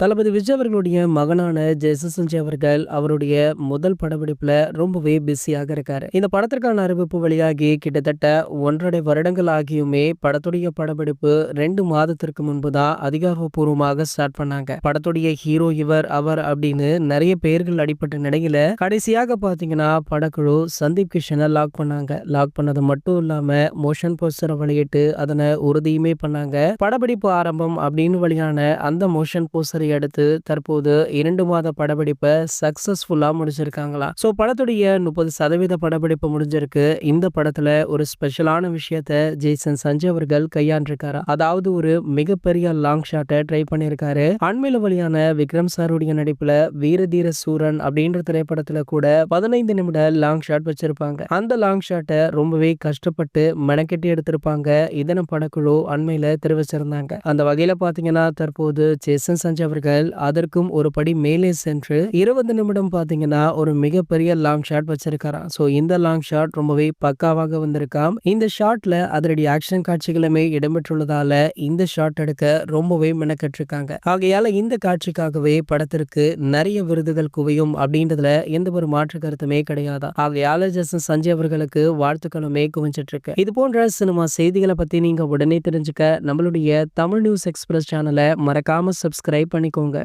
தளபதி விஜய் அவர்களுடைய மகனான ஜெயசூர்யா அவர்கள் அவருடைய முதல் படப்பிடிப்புல ரொம்பவே பிஸியாக இருக்காரு. இந்த படத்திற்கான அறிவிப்பு வெளியாகி கிட்டத்தட்ட 1.5 வருடங்கள் ஆகியுமே படத்துடைய படப்பிடிப்பு 2 மாதத்திற்கு முன்பு தான் அதிகாரப்பூர்வமாக ஸ்டார்ட் பண்ணாங்க. படத்துடைய ஹீரோ இவர் அவர் அப்படின்னு நிறைய பெயர்கள் அடிப்பட்ட நிலையில கடைசியாக பாத்தீங்கன்னா படக்குழு சந்தீப் கிஷனை லாக் பண்ணாங்க. லாக் பண்ணது மட்டும் இல்லாம மோஷன் போஸ்டரை வெளியிட்டு அதனை உறுதியுமே பண்ணாங்க. படப்பிடிப்பு ஆரம்பம் அப்படின்னு வெளியான அந்த மோஷன் போஸ்டரை அடுத்து தற்போது 2 மாத படப்பிடிப்பை சக்சஸ்ஃபுல்லா முடிச்சிருக்காங்களா. சோ படத்துடைய 30% படப்பிடிப்பு முடிஞ்சிருக்கு. இந்த படத்துல ஒரு ஸ்பெஷலான விஷயத்த ஜேசன் சஞ்சய் அவர்கள் கையாண்டிருக்காரு. அதாவது ஒரு மிகப்பெரிய லாங் ஷாட்டை ட்ரை பண்ணியிருக்காரு. அண்மையில வழியான விக்ரம் சாருடைய நடிப்புல வீரதீர சூரன் அப்படின்ற திரைப்படத்துல கூட 15 நிமிட லாங் ஷாட் வச்சிருப்பாங்க. அந்த லாங் ஷாட்டை ரொம்பவே கஷ்டப்பட்டு மெனக்கெட்டி எடுத்திருப்பாங்க. இதன படக்குழு அண்மையில தெரிவிச்சிருந்தாங்க. அந்த வகையில பாத்தீங்கன்னா தற்போது ஜேசன் சஞ்சய் அவர்கள் அதற்கும் ஒரு படி மேலே சென்று 20 நிமிடம் பாத்தீங்கன்னா ஒரு மிகப்பெரிய லாங் ஷாட் வச்சிருக்காராம். சோ இந்த லாங் ஷாட் ரொம்பவே பக்காவாக வந்திருக்காம். இந்த ஷாட்ல அதனுடைய ஆக்ஷன் காட்சிகளுமே இடம்பெற்றுள்ளதால இந்த ஷாட் எடுக்க ரொம்பவே மெனக்கெட்டிருக்காங்க. ஆகையால இந்த காட்சிக்காகவே படத்திற்கு நிறைய விருதுகள் குவியும் அப்படின்றதுல எந்த ஒரு மாற்று கருத்துமே கிடையாது. ஆகையால ஜேசன் சஞ்சய் அவர்களுக்கு வாழ்த்துக்களுமே குவிஞ்சிட்டு இருக்கு. இது போன்ற சினிமா செய்திகளை பத்தி நீங்க உடனே தெரிஞ்சுக்க நம்மளுடைய தமிழ் நியூஸ் எக்ஸ்பிரஸ் சேனலை மறக்காம சப்ஸ்கிரைப் பண்ணிக்கோங்க.